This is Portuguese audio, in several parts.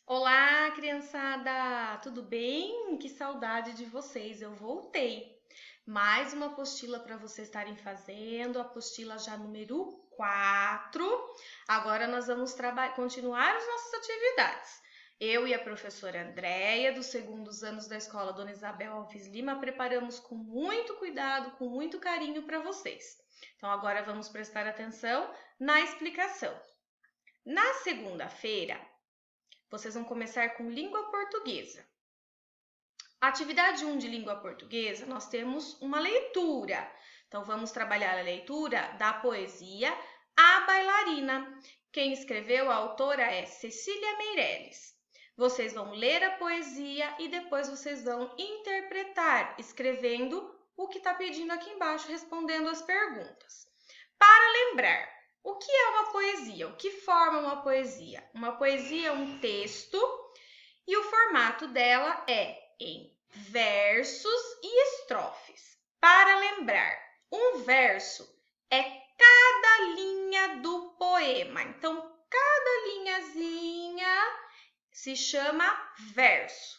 Olá, criançada! Tudo bem? Que saudade de vocês! Eu voltei. Mais uma apostila para vocês estarem fazendo, apostila já número 4. Agora nós vamos continuar as nossas atividades. Eu e a professora Andréia, dos segundos anos da escola Dona Isabel Alves Lima, preparamos com muito cuidado, com muito carinho para vocês. Então agora vamos prestar atenção na explicação. Na segunda-feira, vocês vão começar com língua portuguesa. Atividade 1 de língua portuguesa, nós temos uma leitura. Então, vamos trabalhar a leitura da poesia A Bailarina. Quem escreveu, a autora é Cecília Meirelles. Vocês vão ler a poesia e depois vocês vão interpretar, escrevendo o que está pedindo aqui embaixo, respondendo as perguntas. Para lembrar, o que é uma poesia? O que forma uma poesia? Uma poesia é um texto e o formato dela é em versos e estrofes. Para lembrar, um verso é cada linha do poema. Então, cada linhazinha se chama verso.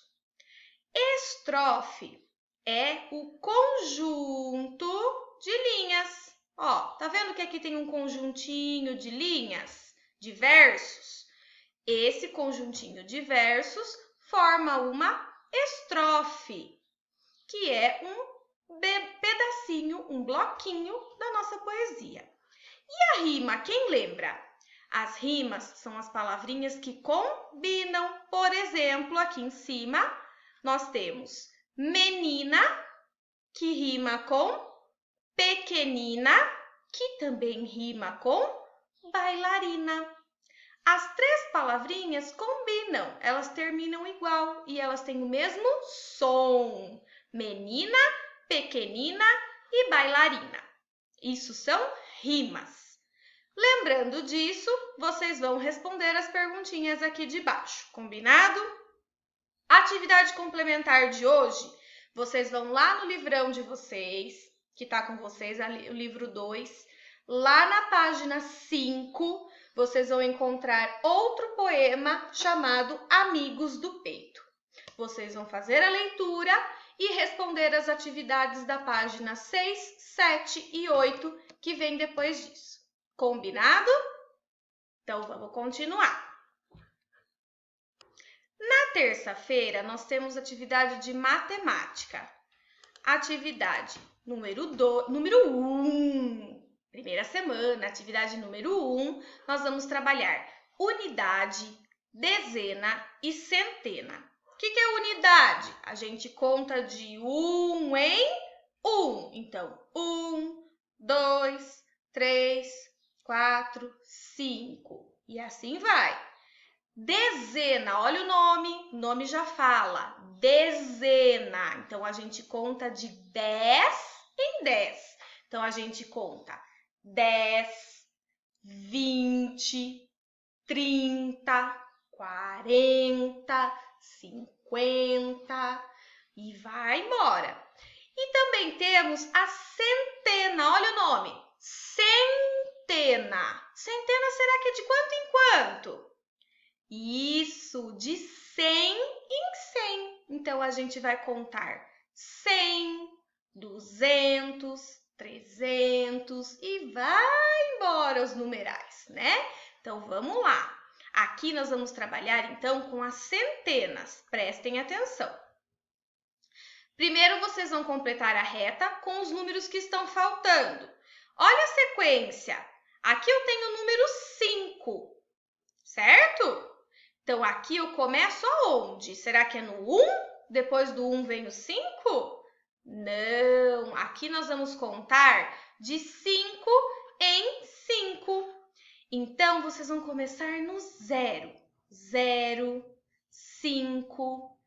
Estrofe é o conjunto de linhas. Ó, tá vendo que aqui tem um conjuntinho de linhas, de versos? Esse conjuntinho de versos forma uma estrofe, que é um pedacinho, um bloquinho da nossa poesia. E a rima, quem lembra? As rimas são as palavrinhas que combinam. Por exemplo, aqui em cima, nós temos menina, que rima com pequenina, que também rima com bailarina. As três palavrinhas combinam, elas terminam igual e elas têm o mesmo som. Menina, pequenina e bailarina. Isso são rimas. Lembrando disso, vocês vão responder as perguntinhas aqui de baixo, combinado? Atividade complementar de hoje, vocês vão lá no livrão de vocês, que está com vocês, o livro 2, lá na página 5, vocês vão encontrar outro poema chamado Amigos do Peito. Vocês vão fazer a leitura e responder as atividades da página 6, 7 e 8, que vem depois disso. Combinado? Então, vamos continuar. Na terça-feira, nós temos atividade de matemática. Atividade número 1. Primeira semana, atividade número 1, nós vamos trabalhar unidade, dezena e centena. O que é unidade? A gente conta de 1 em 1. Então, 1, 2, 3, 4, 5. E assim vai. Dezena, olha o nome já fala, dezena. Então, a gente conta de 10 em 10. Então, a gente conta 10, 20, 30, 40, 50 e vai embora. E também temos a centena, olha o nome, centena. Centena será que é de quanto em quanto? Isso, de 100 em 100. Então, a gente vai contar 100, 200, 300 e vai embora os numerais, né? Então, vamos lá. Aqui nós vamos trabalhar, então, com as centenas. Prestem atenção. Primeiro, vocês vão completar a reta com os números que estão faltando. Olha a sequência. Aqui eu tenho o número 5, certo? Então, aqui eu começo aonde? Será que é no 1? Depois do 1 vem o 5? Não, aqui nós vamos contar de 5 em 5. Então, vocês vão começar no 0. 0, 5,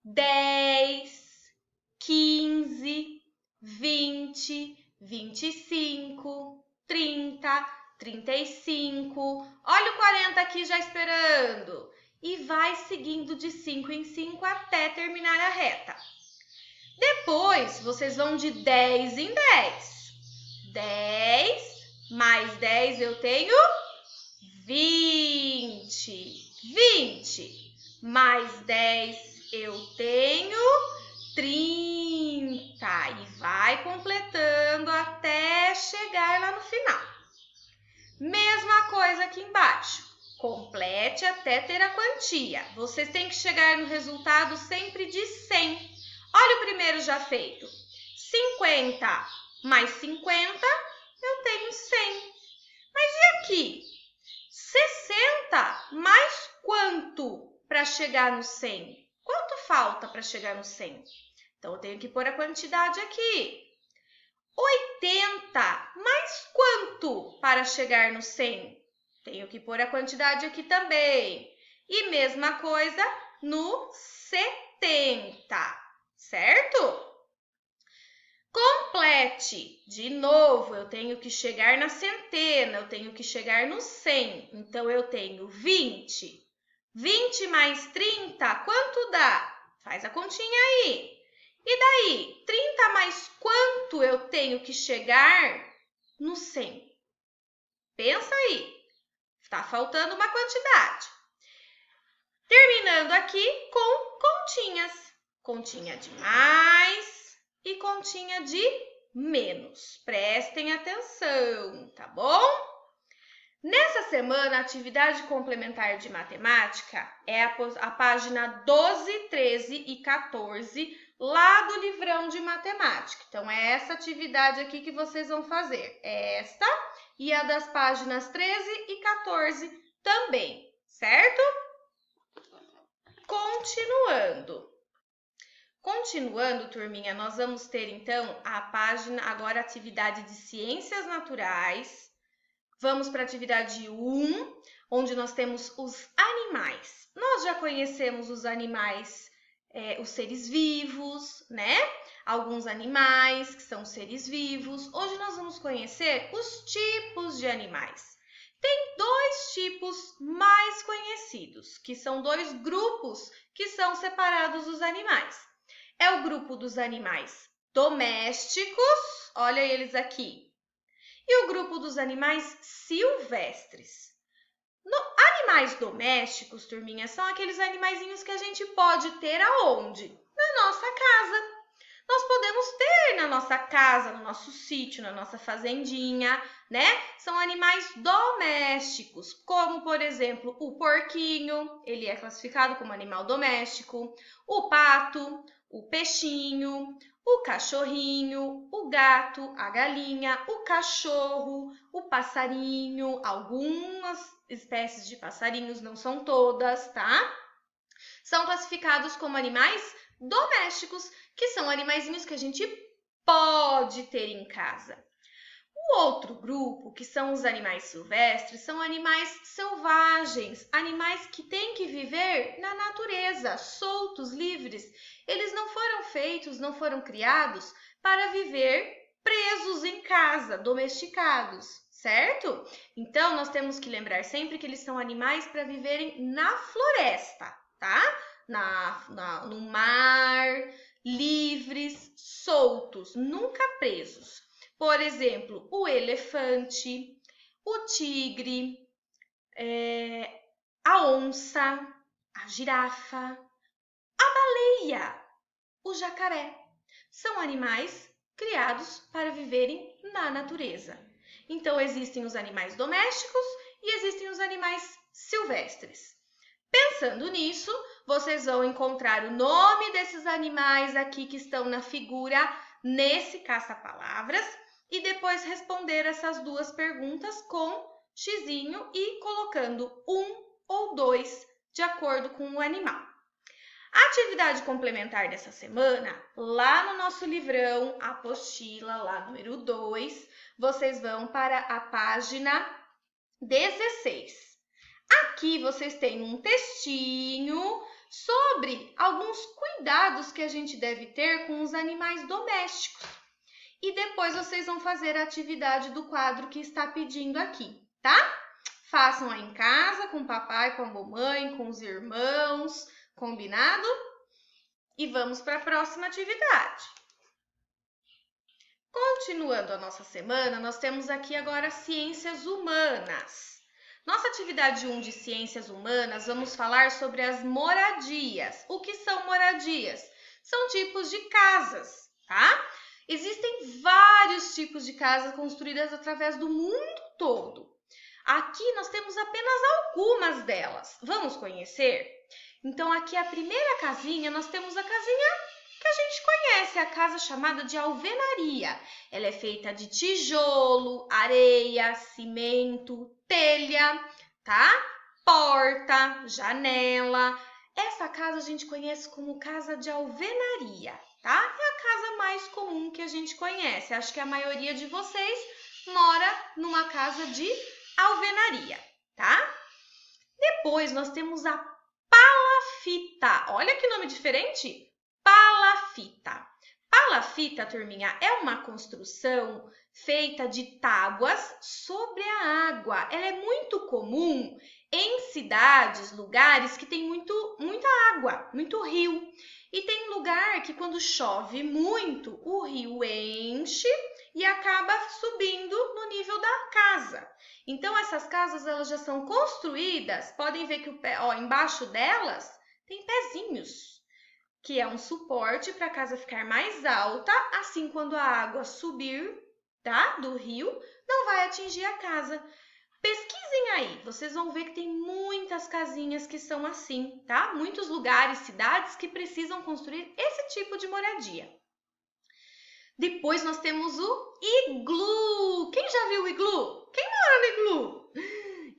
10, 15, 20, 25, 30, 35. Olha o 40 aqui já esperando. E vai seguindo de 5 em 5 até terminar a reta. Depois, vocês vão de 10 em 10. 10 mais 10 eu tenho 20. 20 mais 10, eu tenho 30. E vai completando até chegar lá no final. Mesma coisa aqui embaixo. Complete até ter a quantia. Vocês têm que chegar no resultado sempre de 100. Olha o primeiro já feito. 50 mais 50, eu tenho 100. Mas e aqui? 60 mais quanto para chegar no 100? Quanto falta para chegar no 100? Então, eu tenho que pôr a quantidade aqui. 80 mais quanto para chegar no 100? Tenho que pôr a quantidade aqui também. E mesma coisa no 70, certo? Complete. De novo, eu tenho que chegar na centena, eu tenho que chegar no 100. Então, eu tenho 20. 20 mais 30, quanto dá? Faz a continha aí. E daí, 30 mais quanto eu tenho que chegar no 100? Pensa aí. Está faltando uma quantidade. Terminando aqui com continhas. Continha de mais e continha de menos. Prestem atenção, tá bom? Nessa semana, a atividade complementar de matemática é a página 12, 13 e 14 lá do livrão de matemática. Então, é essa atividade aqui que vocês vão fazer. Esta e a das páginas 13 e 14 também, certo? Continuando, turminha, nós vamos ter, então, a página, agora, a atividade de Ciências Naturais. Vamos para a atividade 1, onde nós temos os animais. Nós já conhecemos os animais, os seres vivos, né? Alguns animais que são seres vivos. Hoje nós vamos conhecer os tipos de animais. Tem dois tipos mais conhecidos, que são dois grupos que são separados dos animais. É o grupo dos animais domésticos, olha eles aqui, e o grupo dos animais silvestres. Animais domésticos, turminha, são aqueles animaizinhos que a gente pode ter aonde? Na nossa casa. Nós podemos ter na nossa casa, no nosso sítio, na nossa fazendinha, né? São animais domésticos, como, por exemplo, o porquinho, ele é classificado como animal doméstico, o pato, o peixinho, o cachorrinho, o gato, a galinha, o cachorro, o passarinho, algumas espécies de passarinhos, não são todas, tá? São classificados como animais domésticos, que são animaizinhos que a gente pode ter em casa. O outro grupo, que são os animais silvestres, são animais selvagens, animais que têm que viver na natureza, soltos, livres. Eles não foram feitos, não foram criados para viver presos em casa, domesticados, certo? Então, nós temos que lembrar sempre que eles são animais para viverem na floresta, tá? No mar, livres, soltos, nunca presos. Por exemplo, o elefante, o tigre, a onça, a girafa, a baleia, o jacaré. São animais criados para viverem na natureza. Então, existem os animais domésticos e existem os animais silvestres. Pensando nisso, vocês vão encontrar o nome desses animais aqui que estão na figura nesse caça-palavras e depois responder essas duas perguntas com xizinho e colocando 1 ou 2 de acordo com o animal. A atividade complementar dessa semana, lá no nosso livrão, apostila, lá número 2, vocês vão para a página 16. Aqui vocês têm um textinho sobre alguns cuidados que a gente deve ter com os animais domésticos. E depois vocês vão fazer a atividade do quadro que está pedindo aqui, tá? Façam aí em casa, com o papai, com a mamãe, com os irmãos, combinado? E vamos para a próxima atividade. Continuando a nossa semana, nós temos aqui agora ciências humanas. Nossa atividade 1 de Ciências Humanas, vamos falar sobre as moradias. O que são moradias? São tipos de casas, tá? Existem vários tipos de casas construídas através do mundo todo. Aqui nós temos apenas algumas delas. Vamos conhecer? Então, aqui a primeira casinha, nós temos a casinha que a gente conhece, a casa chamada de alvenaria. Ela é feita de tijolo, areia, cimento, telha, tá? Porta, janela. Essa casa a gente conhece como casa de alvenaria, tá? É a casa mais comum que a gente conhece. Acho que a maioria de vocês mora numa casa de alvenaria, tá? Depois nós temos a palafita. Olha que nome diferente! Palafita. Palafita, turminha, é uma construção feita de tábuas sobre a água. Ela é muito comum em cidades, lugares que tem muita água, muito rio. E tem lugar que quando chove muito, o rio enche e acaba subindo no nível da casa. Então, essas casas elas já são construídas, podem ver que embaixo delas tem pezinhos, que é um suporte para a casa ficar mais alta, assim quando a água subir, tá, do rio, não vai atingir a casa. Pesquisem aí, vocês vão ver que tem muitas casinhas que são assim, tá? Muitos lugares, cidades que precisam construir esse tipo de moradia. Depois nós temos o iglu. Quem já viu o iglu? Quem mora no iglu?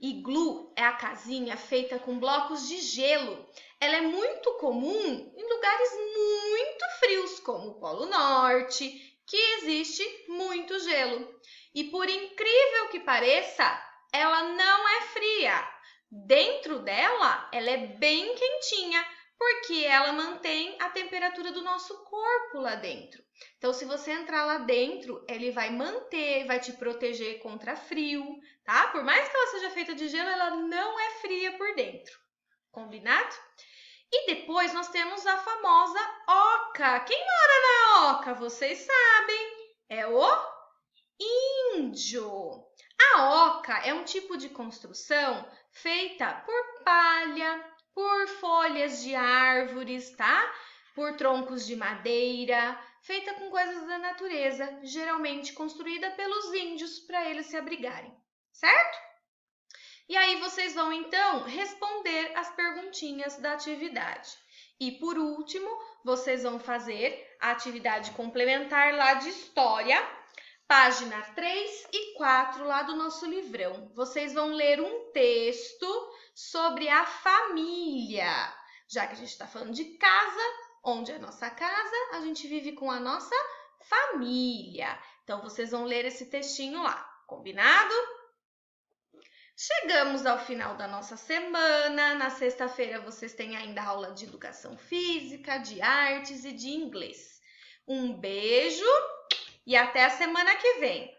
Iglu é a casinha feita com blocos de gelo. Ela é muito comum em lugares muito frios, como o Polo Norte, que existe muito gelo. E por incrível que pareça, ela não é fria. Dentro dela, ela é bem quentinha, porque ela mantém a temperatura do nosso corpo lá dentro. Então, se você entrar lá dentro, ele vai manter, vai te proteger contra frio, tá? Por mais que ela seja feita de gelo, ela não é fria por dentro. Combinado? E depois nós temos a famosa oca. Quem mora na oca? Vocês sabem. É o índio. A oca é um tipo de construção feita por palha, por folhas de árvores, tá? Por troncos de madeira, feita com coisas da natureza, geralmente construída pelos índios para eles se abrigarem, certo? E aí vocês vão então responder as perguntinhas da atividade. E por último, vocês vão fazer a atividade complementar lá de história, página 3 e 4 lá do nosso livrão. Vocês vão ler um texto sobre a família. Já que a gente está falando de casa, onde é a nossa casa, a gente vive com a nossa família. Então, vocês vão ler esse textinho lá, combinado? Chegamos ao final da nossa semana. Na sexta-feira, vocês têm ainda aula de educação física, de artes e de inglês. Um beijo! E até a semana que vem.